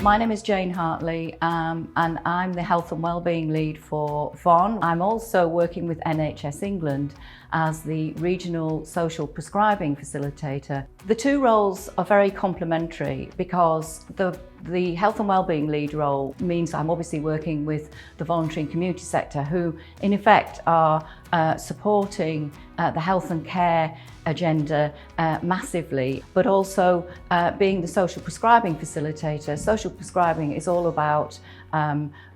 My name is Jane Hartley and I'm the Health and Wellbeing Lead for VONNE. I'm also working with NHS England as the Regional Social Prescribing Facilitator. The two roles are very complementary because the Health and Wellbeing Lead role means I'm obviously working with the voluntary and community sector who in effect are supporting the health and care agenda massively, but also being the social prescribing facilitator. Social prescribing is all about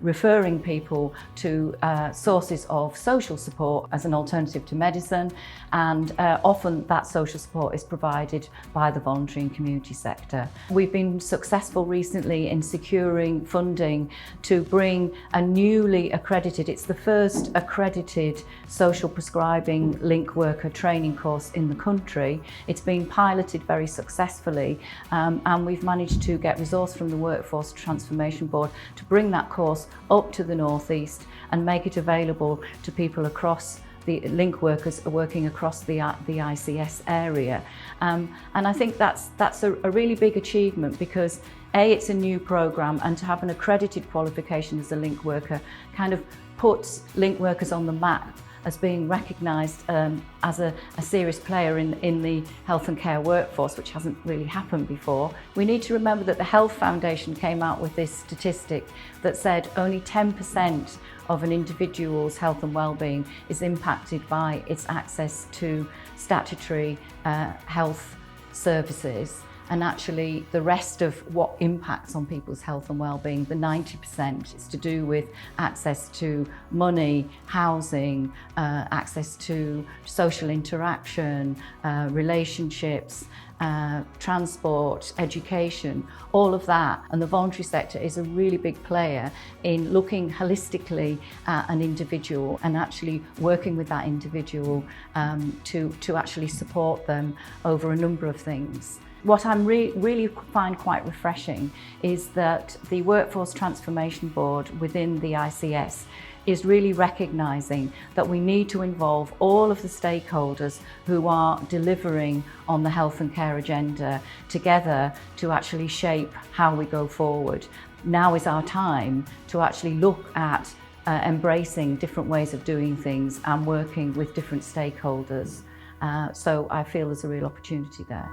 referring people to sources of social support as an alternative to medicine, and often that social support is provided by the voluntary and community sector. We've been successful recently in securing funding to bring a newly accredited, it's the first accredited social prescribing link worker training course in the country. It's been piloted very successfully and we've managed to get resource from the Workforce Transformation Board to bring that course up to the North East and make it available to people across the link workers working across the ICS area. And I think that's a really big achievement because it's a new programme, and to have an accredited qualification as a link worker kind of puts link workers on the map as being recognised as a serious player in the health and care workforce, which hasn't really happened before. We need to remember that the Health Foundation came out with this statistic that said only 10% of an individual's health and well-being is impacted by its access to statutory health services. And actually the rest of what impacts on people's health and well-being, the 90%, is to do with access to money, housing, access to social interaction, relationships, transport, education, all of that. And the voluntary sector is a really big player in looking holistically at an individual and actually working with that individual to actually support them over a number of things. What I really find quite refreshing is that the Workforce Transformation Board within the ICS is really recognising that we need to involve all of the stakeholders who are delivering on the health and care agenda together to actually shape how we go forward. Now is our time to actually look at embracing different ways of doing things and working with different stakeholders. So I feel there's a real opportunity there.